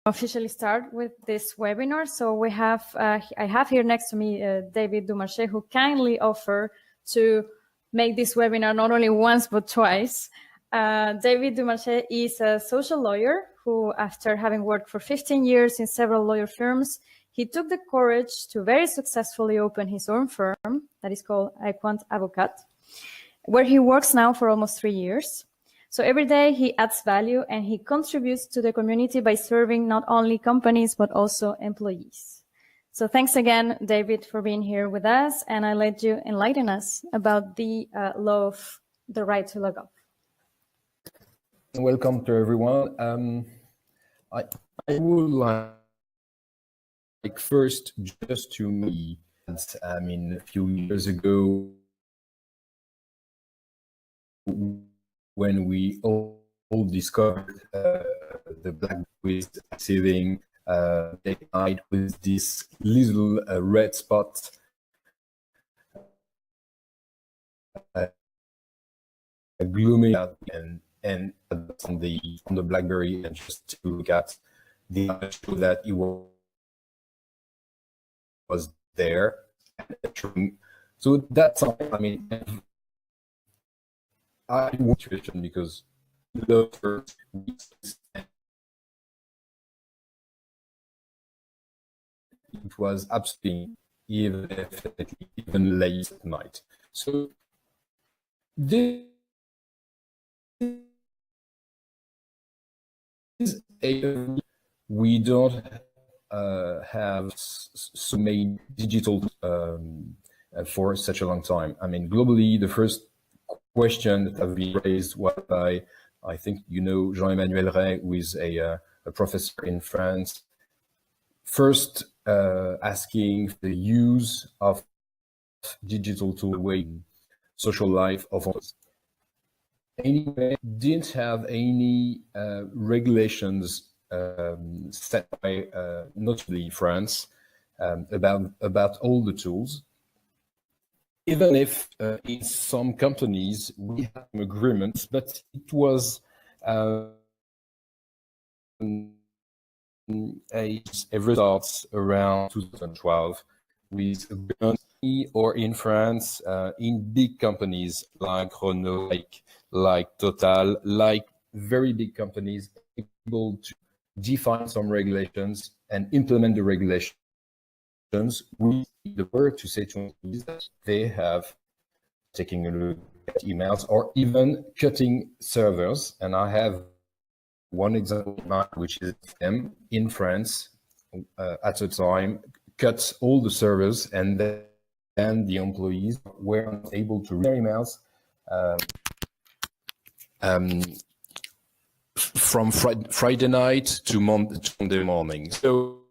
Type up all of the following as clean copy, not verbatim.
officially start with this webinar. So we have, I have here next to me David Dumarche, who kindly offered to make this webinar not only once but twice. David Dumarche is a social lawyer who, after having worked for 15 years in several lawyer firms, he took the courage to very successfully open his own firm that is called Equant Avocat, where he works now for almost 3 years. So every day he adds value and he contributes to the community by serving not only companies, but also employees. So thanks again, David, for being here with us. And I let you enlighten us about the law of the right to log off. Welcome to everyone. I would like first just to me, I mean, a few years ago, when we all discovered the black with saving night with this little red spot glooming out and on the BlackBerry, and just to look at the show that it was there. So that's something, I mean, I want to because the first it was absolutely even late at night. So this is we don't have so many digital for such a long time. I mean, globally, the first question that have been raised was by, I think, you know, Jean-Emmanuel Rey, who is a professor in France, first asking the use of digital tool in social life of us. Anyway, didn't have any regulations set by notably France about all the tools. Even if in some companies we have agreements, but it was a results around 2012 with or in France in big companies like Renault, like Total, like very big companies able to define some regulations and implement the regulations. We the word to say to employees that they have taking a look at emails or even cutting servers. And I have one example in mind, which is them in France at the time cut all the servers, and then the employees were not able to read their emails from Friday night to Monday morning. So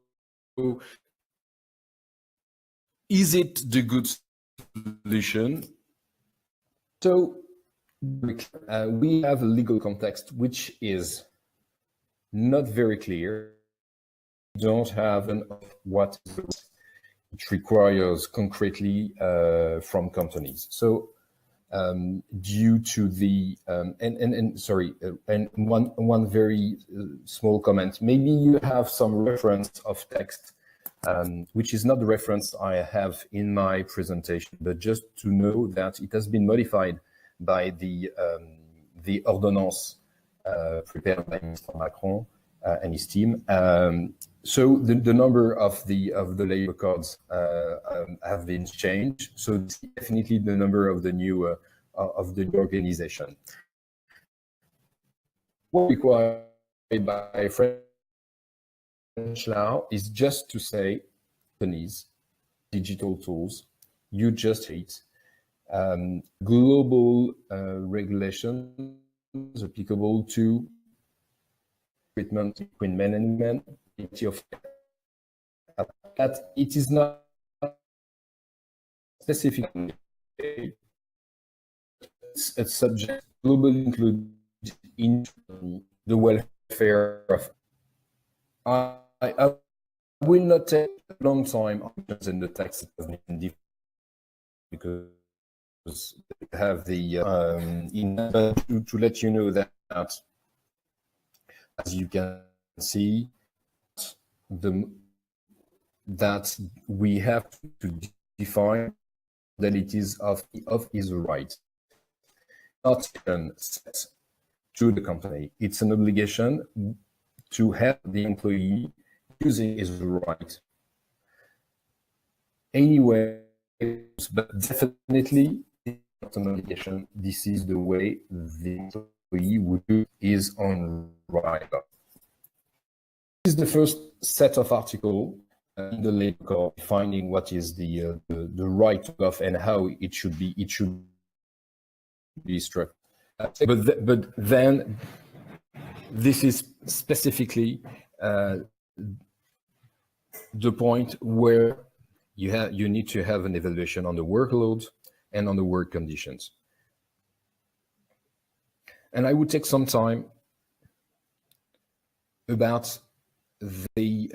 is it the good solution? So we have a legal context which is not very clear. We don't have what it requires concretely from companies. So due to the and one very small comment, maybe you have some reference of text which is not the reference I have in my presentation, but just to know that it has been modified by the ordonnance prepared by Mr. Macron and his team. So the number of the labor codes have been changed. So definitely the number of the new organization. What required by French law is just to say, companies, digital tools, you just hate global regulations applicable to treatment between men and women, that it is not specific. It's a subject globally included in the welfare of. I will not take a long time in the text because they have the to let you know that as you can see, that we have to define modalities of his right. Not set to the company. It's an obligation to help the employee using his right. Anyway, but definitely not an obligation. This is the way the employee would do his own right. This is the first set of articles in the labor code defining what is the right to off and how it should be struck. But then this is specifically the point where you need to have an evaluation on the workload and on the work conditions. And I would take some time about the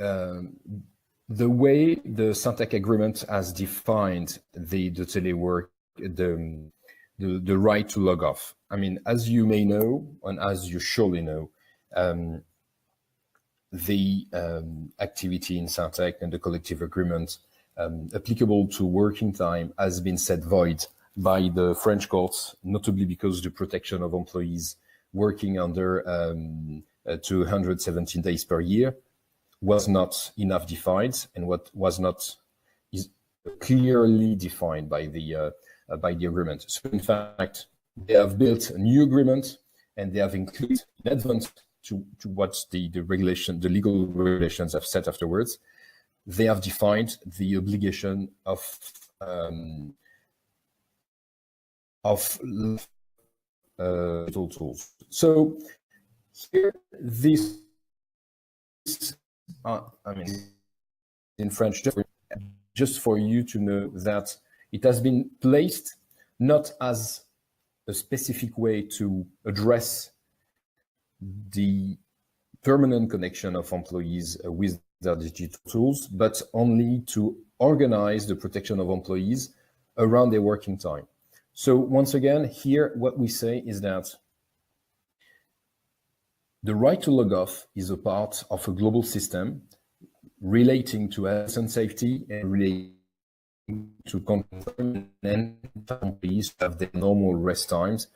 way the Syntec agreement has defined the telework, the right to log off. I mean, as you may know, and as you surely know, the activity in Syntec and the collective agreement applicable to working time has been set void by the French courts, notably because the protection of employees working under 217 days per year was not enough defined, and what was not is clearly defined by the agreement. So in fact, they have built a new agreement, and they have included in advance to what the legal regulations have said afterwards. They have defined the obligation of digital tools. So here, this, I mean, in French, just for you to know that it has been placed not as a specific way to address the permanent connection of employees with their digital tools, but only to organize the protection of employees around their working time. So once again, here, what we say is that the right to log off is a part of a global system relating to health and safety and relating to confirm and employees to have their normal rest times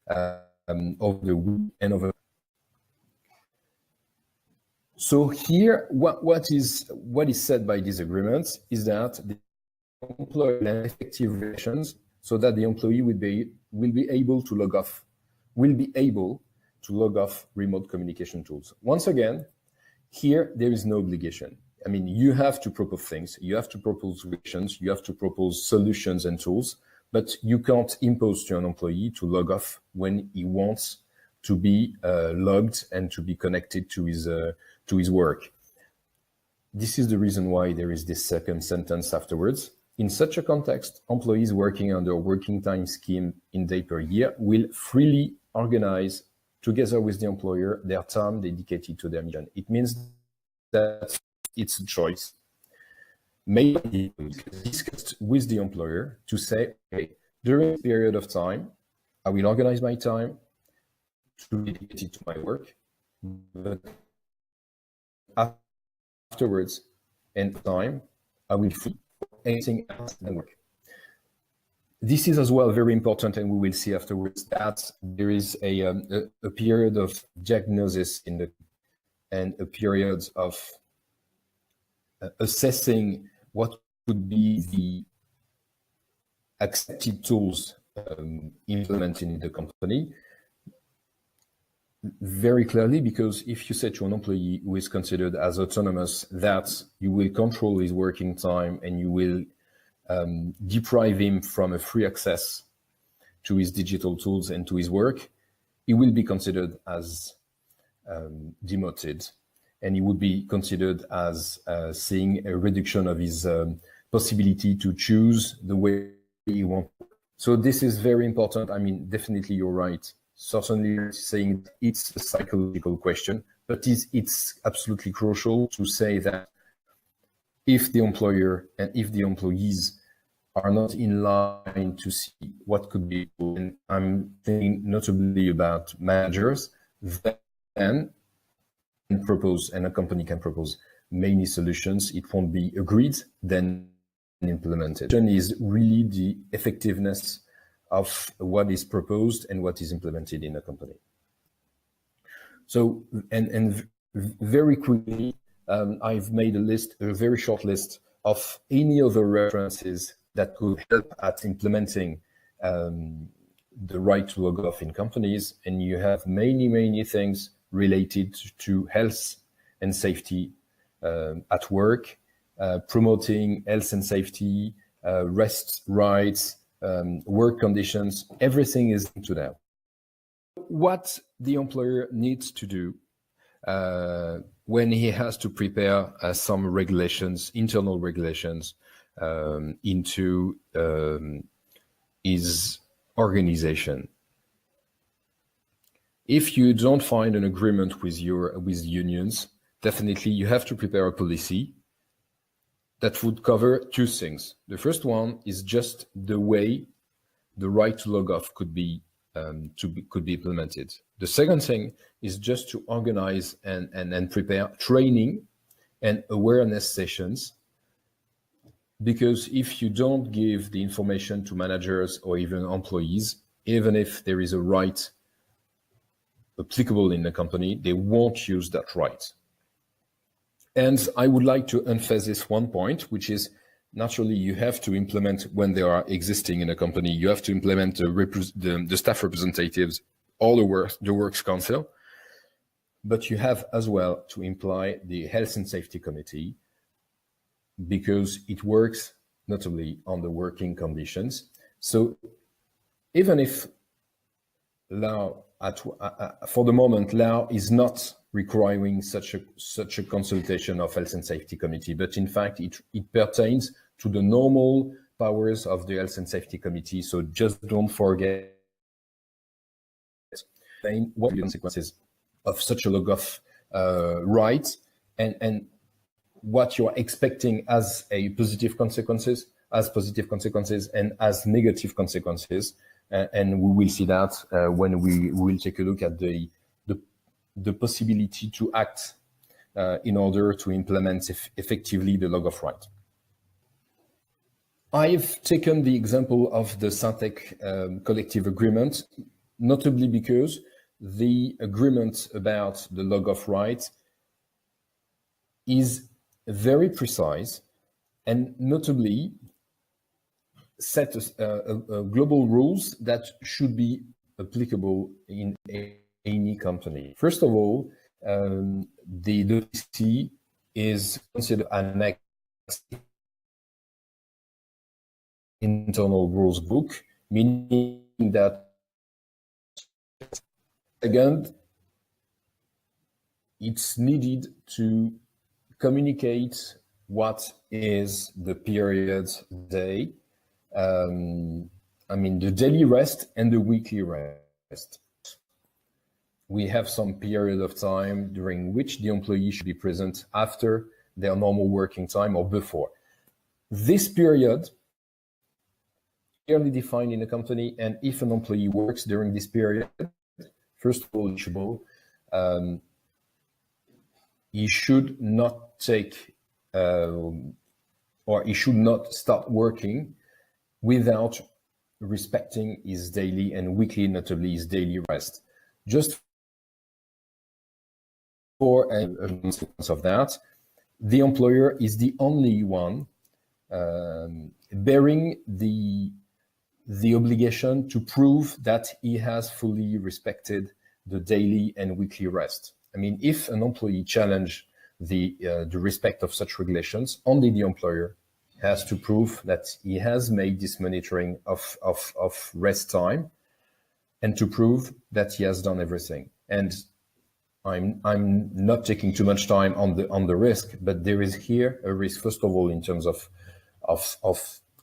over the week and over. So here, what is said by these agreements is that the employer and effective relations, so that the employee will be able to log off remote communication tools. Once again, here there is no obligation. I mean, you have to propose things, you have to propose relations, you have to propose solutions and tools, but you can't impose to an employee to log off when he wants to be logged and to be connected to his work. This is the reason why there is this second sentence afterwards. In such a context, employees working under a working time scheme in day per year will freely organize together with the employer their time dedicated to their mission. It means that it's a choice made, discussed with the employer to say, okay, during a period of time, I will organize my time to be dedicated to my work, but afterwards and time, I will free anything else than work. This is as well very important, and we will see afterwards that there is a period of diagnosis and a period of assessing what could be the accepted tools implemented in the company very clearly, because if you say to an employee who is considered as autonomous that you will control his working time and you will deprive him from a free access to his digital tools and to his work, he will be considered as demoted, and he would be considered as seeing a reduction of his possibility to choose the way he wants. So this is very important. I mean, definitely you're right. Certainly saying it's a psychological question, but it's absolutely crucial to say that if the employer and if the employees are not in line to see what could be, and I'm thinking notably about managers, then propose, and a company can propose many solutions, it won't be agreed, then implemented. Is really the effectiveness of what is proposed and what is implemented in a company. So, and very quickly, I've made a very short list of any other references that could help at implementing the right to log off in companies. And you have many things related to health and safety at work, promoting health and safety, rest rights, work conditions, everything is into that. What the employer needs to do when he has to prepare some regulations, internal regulations, into his organization. If you don't find an agreement with unions, definitely you have to prepare a policy that would cover two things. The first one is just the way the right to log off could be implemented. The second thing is just to organize and prepare training and awareness sessions, because if you don't give the information to managers or even employees, even if there is a right applicable in the company, they won't use that right. And I would like to emphasize one point, which is naturally you have to implement, when they are existing in a company, you have to implement the staff representatives, all the works council, but you have as well to imply the health and safety committee, because it works notably on the working conditions. So even if law, for the moment, law is not requiring such a consultation of health and safety committee, but in fact it pertains to the normal powers of the health and safety committee. So just don't forget what the consequences of such a log off right, and what you're expecting as positive consequences and as negative consequences. And we will see that when we will take a look at the possibility to act in order to implement effectively the log off right. I've taken the example of the Syntec collective agreement, notably because the agreement about the log off right is very precise and notably set global rules that should be applicable in any company. First of all, the WC is considered an internal rules book, meaning that, again, it's needed to communicate what is the period day, the daily rest and the weekly rest. We have some period of time during which the employee should be present after their normal working time or before. This period clearly defined in the company, and if an employee works during this period, first of all, he should not take or he should not start working without respecting his daily and weekly, notably his daily rest. Just for a consequence of that, the employer is the only one bearing the obligation to prove that he has fully respected the daily and weekly rest. If an employee challenge the respect of such regulations, only the employer has to prove that he has made this monitoring of rest time and to prove that he has done everything. And I'm not taking too much time on the risk, but there is here a risk, first of all, in terms of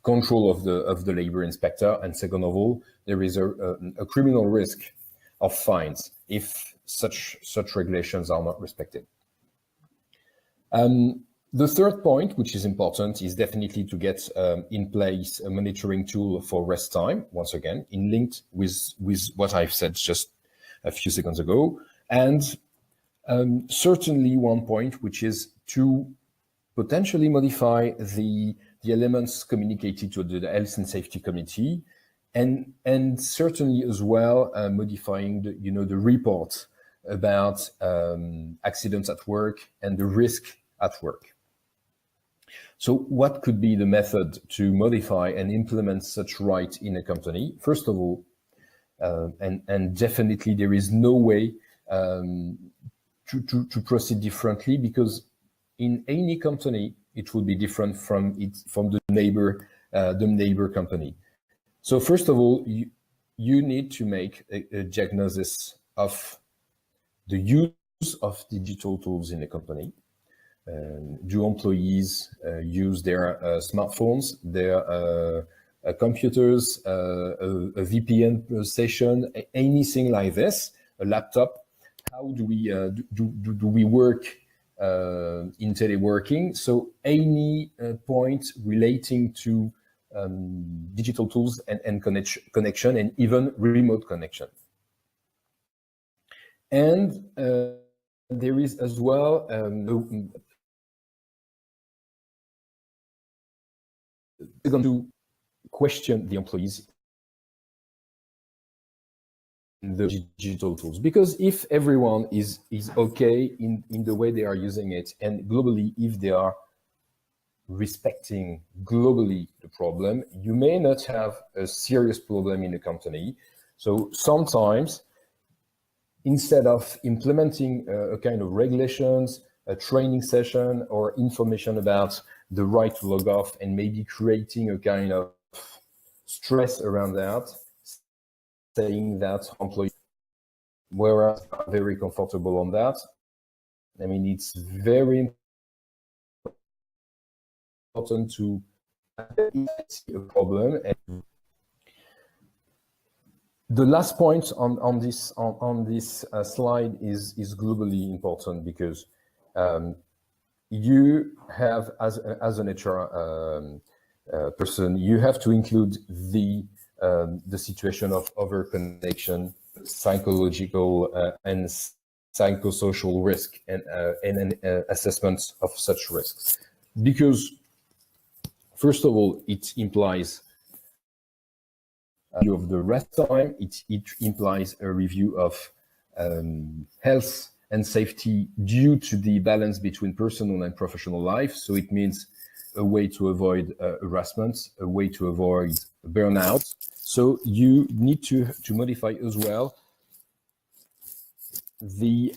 control of the labor inspector, and second of all, there is a criminal risk of fines if such regulations are not respected. The third point, which is important, is definitely to get in place a monitoring tool for rest time, once again, linked with what I've said just a few seconds ago. And certainly one point, which is to potentially modify the elements communicated to the health and safety committee, and certainly as well modifying the report about accidents at work and the risk at work. So what could be the method to modify and implement such right in a company? First of all, and definitely there is no way to proceed differently, because in any company it will be different from the neighbor company. So first of all, you need to make a diagnosis of the use of digital tools in a company. Do employees use their smartphones, their computers, a VPN session, anything like this, a laptop? How do we do we work in teleworking? So any point relating to digital tools and connection, and even remote connection. And there is as well going to question the employees in the digital tools, because if everyone is okay in the way they are using it, and globally if they are respecting globally the problem, you may not have a serious problem in the company. So sometimes, instead of implementing a kind of regulations, a training session, or information about the right to log off, and maybe creating a kind of stress around that, saying that employees were very comfortable on that. I mean, it's very important to see a problem. And the last point on this slide is globally important, because you have, as an HR person, you have to include the situation of over-connection, psychological and psychosocial risk, and an assessment of such risks. Because first of all, it implies a review of the rest time. It implies a review of health and safety due to the balance between personal and professional life. So it means a way to avoid harassment, a way to avoid burnout. So you need to modify as well the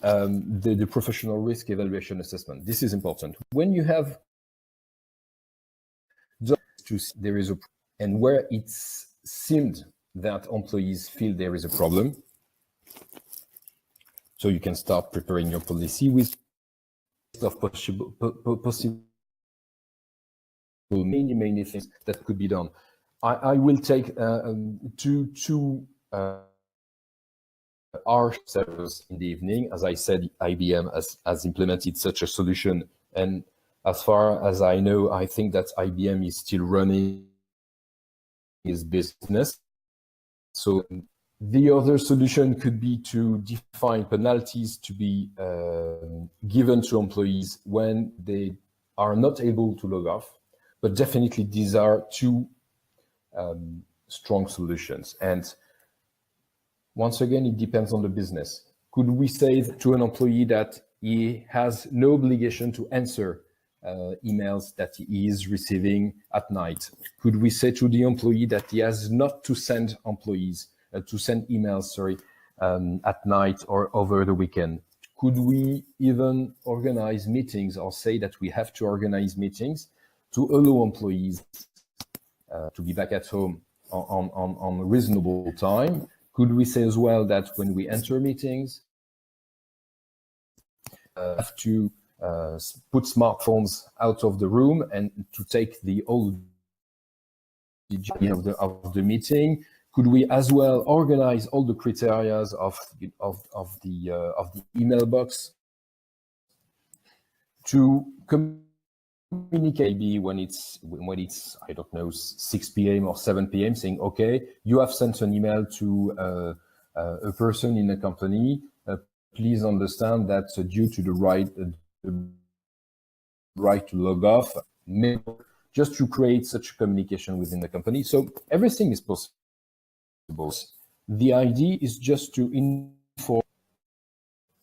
professional risk evaluation assessment. This is important. When you have there is and where it's seemed that employees feel there is a problem, so you can start preparing your policy with of possible many things that could be done. I will take two hour servers in the evening. As I said, IBM has implemented such a solution, and as far as I know, I think that IBM is still running his business. So the other solution could be to define penalties to be given to employees when they are not able to log off. But definitely these are two strong solutions. And once again, it depends on the business. Could we say to an employee that he has no obligation to answer emails that he is receiving at night? Could we say to the employee that he has not to send emails, at night or over the weekend? Could we even organize meetings, or say that we have to organize meetings to allow employees to be back at home on reasonable time? Could we say as well that when we enter meetings, have to put smartphones out of the room and to take the old of the meeting? Could we as well organize all the criteria of the email box to communicate, maybe when it's I don't know, 6 p.m. or 7 p.m. saying, okay, you have sent an email to a person in a company. Please understand that due to the right to log off, just to create such communication within the company. So everything is possible. The idea is just to inform,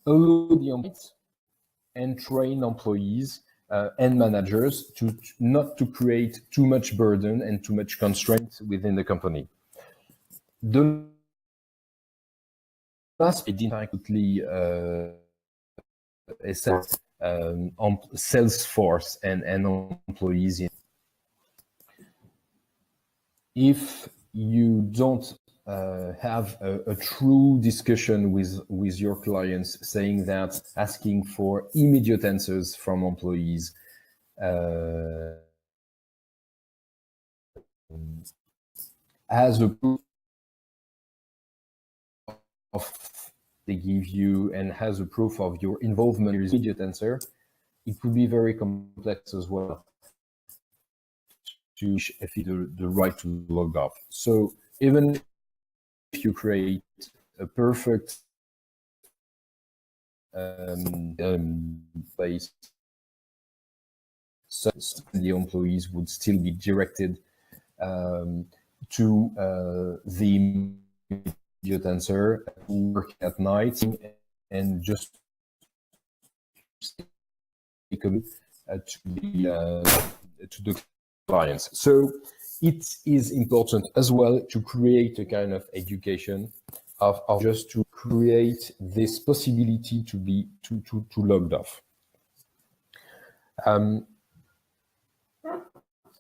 allow the employees and train employees and managers to not to create too much burden and too much constraint within the company. The last directly on Salesforce and employees. If you don't have a true discussion with your clients, saying that asking for immediate answers from employees as a proof of they give you and has a proof of your involvement in immediate answer, it could be very complex as well to the right to log off. So even if you create a perfect place, so the employees would still be directed to the immediate answer, work at night, and just to the clients. So it is important as well to create a kind of education of just to create this possibility to be to logged off.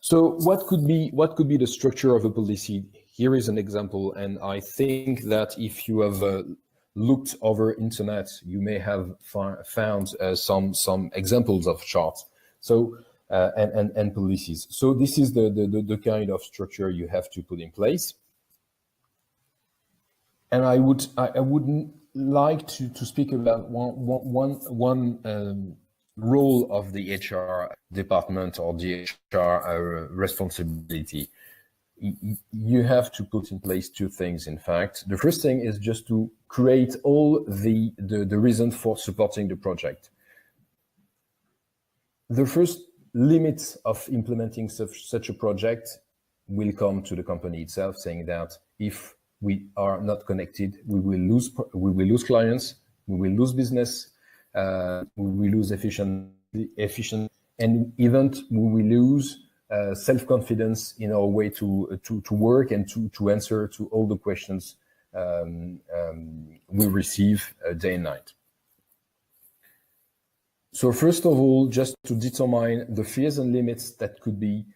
So what could be the structure of a policy? Here is an example, and I think that if you have looked over internet, you may have found some examples of charts. So and policies. So this is the kind of structure you have to put in place. And I would like to speak about one role of the HR department or the HR responsibility. You have to put in place two things, in fact. The first thing is just to create all the reason for supporting the project. The first limits of implementing such a project will come to the company itself, saying that if we are not connected, we will lose clients, we will lose business, we will lose efficient, and even we will lose self-confidence in our way to work and to answer to all the questions we receive day and night. So first of all, just to determine the fears and limits that could be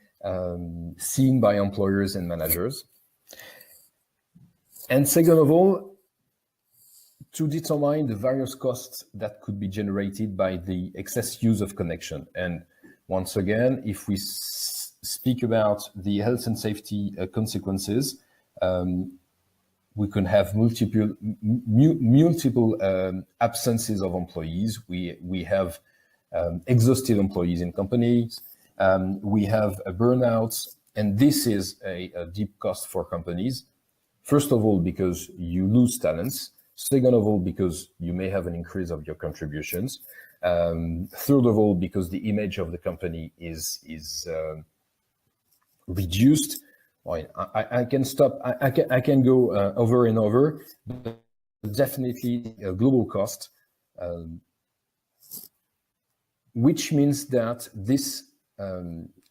seen by employers and managers. And second of all, to determine the various costs that could be generated by the excess use of connection. And once again, if we speak about the health and safety consequences, we can have multiple absences of employees. We have exhausted employees in companies. We have a burnout, and this is a deep cost for companies. First of all, because you lose talents. Second of all, because you may have an increase of your contributions. Third of all, because the image of the company is reduced. Well, I can stop. I can go over and over, but definitely a global cost, which means that this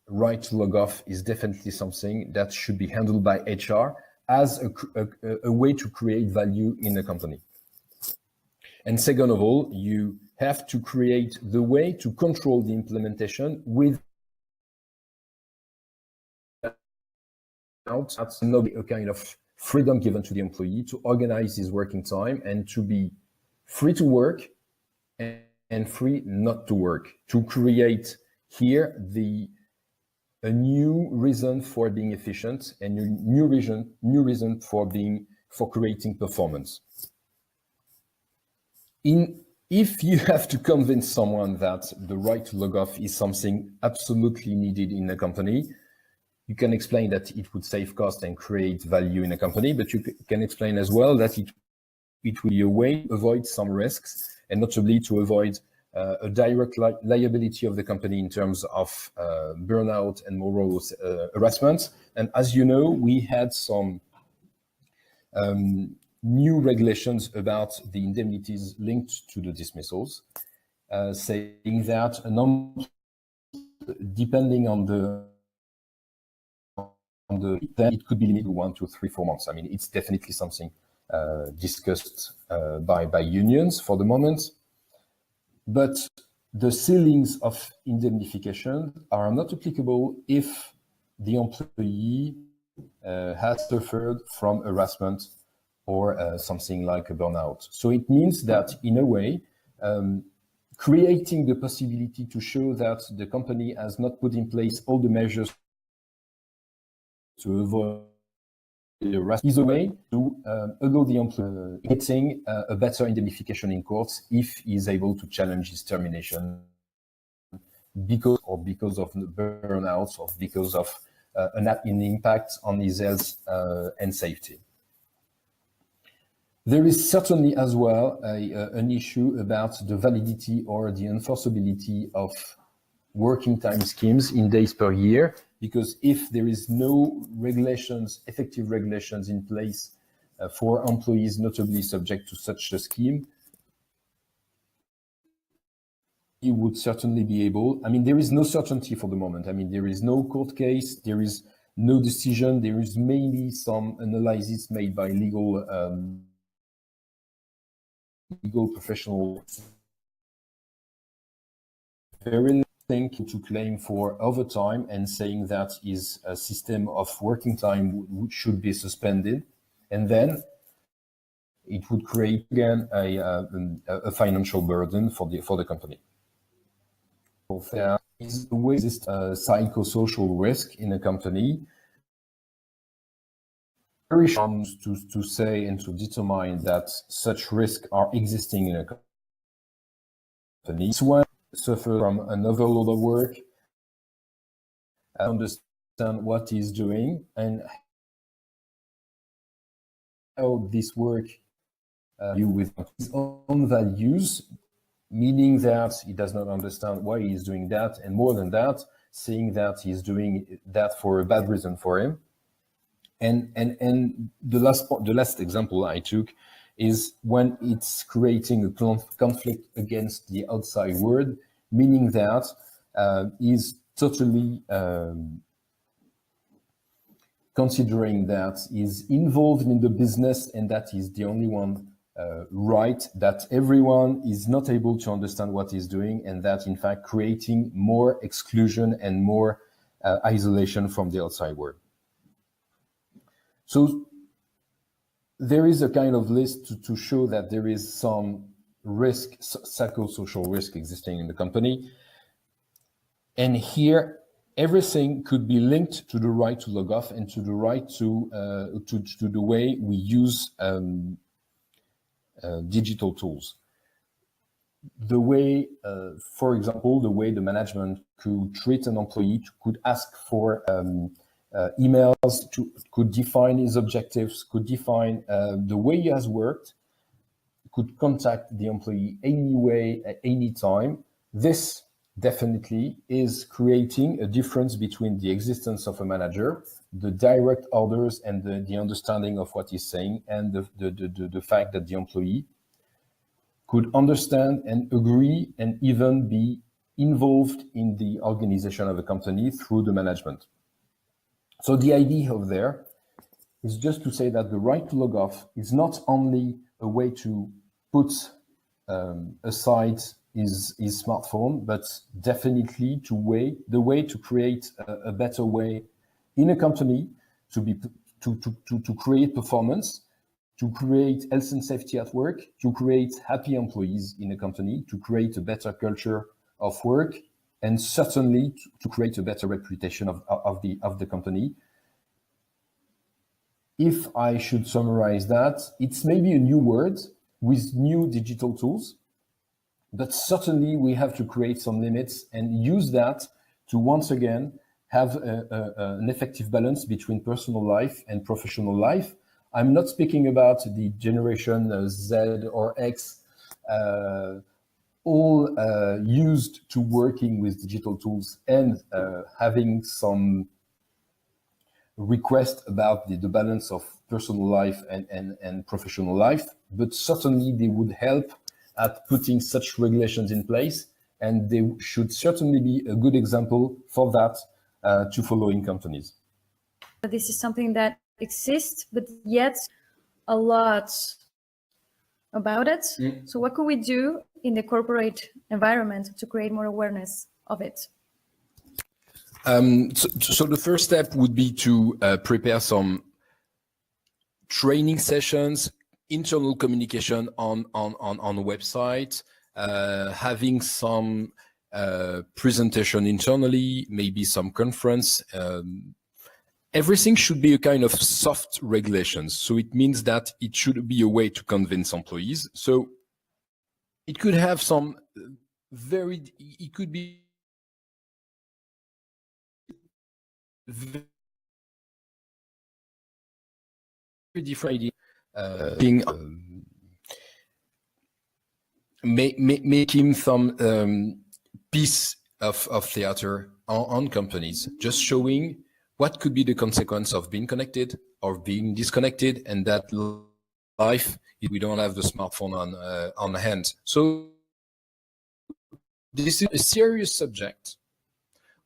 right to log off is definitely something that should be handled by HR as a way to create value in a company. And second of all, you have to create the way to control the implementation without not a kind of freedom given to the employee to organize his working time and to be free to work and free not to work, to create here a new reason for being efficient and a new reason for creating performance. If you have to convince someone that the right to log off is something absolutely needed in a company, you can explain that it would save cost and create value in a company, but you can explain as well that it will be a way to avoid some risks, and notably to avoid a direct liability of the company in terms of burnout and moral harassment. And as you know, we had some new regulations about the indemnities linked to the dismissals, saying that depending on then it could be limited to 1 to 3, 4 months. I mean, it's definitely something discussed by unions for the moment. But the ceilings of indemnification are not applicable if the employee has suffered from harassment or something like a burnout. So it means that, in a way, creating the possibility to show that the company has not put in place all the measures to avoid harassment is a way to allow the employee getting a better indemnification in courts if he is able to challenge his termination because of burnouts or because of an impact on his health and safety. There is certainly as well an issue about the validity or the enforceability of working time schemes in days per year, because if there is no regulations, effective regulations in place for employees notably subject to such a scheme, you would certainly be able, I mean, there is no certainty for the moment. I mean, there is no court case, there is no decision, there is maybe some analysis made by legal professionals. Very thing to claim for overtime and saying that his system of working time should be suspended, and then it would create again a financial burden for the company. There is always this psychosocial risk in a company. Very hard to say and to determine that such risks are existing in a company. One suffer from an overload of work, understand what he's doing and how this work you with his own values, meaning that he does not understand why he's doing that, and more than that, saying that he's doing that for a bad reason for him. And the last example I took is when it's creating a conflict against the outside world, meaning that he's totally considering that he's involved in the business and that he's the only one right, that everyone is not able to understand what he's doing, and that in fact creating more exclusion and more isolation from the outside world. So there is a kind of list to show that there is some risk, psychosocial risk existing in the company. And here, everything could be linked to the right to log off and to the right to the way we use digital tools. The way, for example, the way the management could treat an employee, could ask for emails, could define his objectives, could define the way he has worked, could contact the employee anyway, at any time. This definitely is creating a difference between the existence of a manager, the direct orders and the understanding of what he's saying, and the fact that the employee could understand and agree and even be involved in the organization of a company through the management. So the idea of there is just to say that the right to log off is not only a way to put aside his smartphone, but definitely the way to create a better way in a company to create performance, to create health and safety at work, to create happy employees in a company, to create a better culture of work, and certainly to create a better reputation of the company. If I should summarize that, it's maybe a new word with new digital tools, but certainly we have to create some limits and use that to once again have an effective balance between personal life and professional life. I'm not speaking about the generation Z or X all used to working with digital tools and having some request about the balance of personal life and professional life, but certainly they would help at putting such regulations in place, and they should certainly be a good example for that to follow in companies. This is something that exists, but yet a lot about it. So what could we do in the corporate environment to create more awareness of it? So the first step would be to prepare some training sessions, internal communication on the website, having some presentation internally, maybe some conference. Everything should be a kind of soft regulations. So it means that it should be a way to convince employees. So it could have some it could be very different idea. Making some piece of theater on companies, just showing what could be the consequence of being connected or being disconnected, and that life, we don't have the smartphone on hand. So this is a serious subject,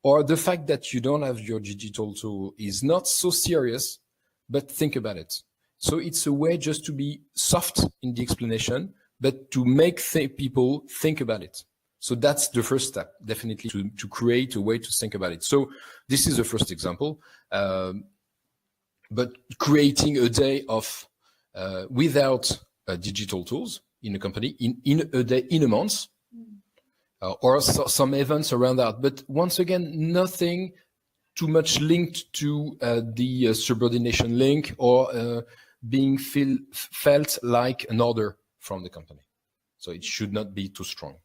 or the fact that you don't have your digital tool is not so serious, but think about it. So it's a way just to be soft in the explanation, but to make people think about it. So that's the first step, definitely, to create a way to think about it. So this is the first example, but creating a day of without digital tools in a company, in a day, in a month, or some events around that. But once again, nothing too much linked to the subordination link or being felt like an order from the company. So it should not be too strong.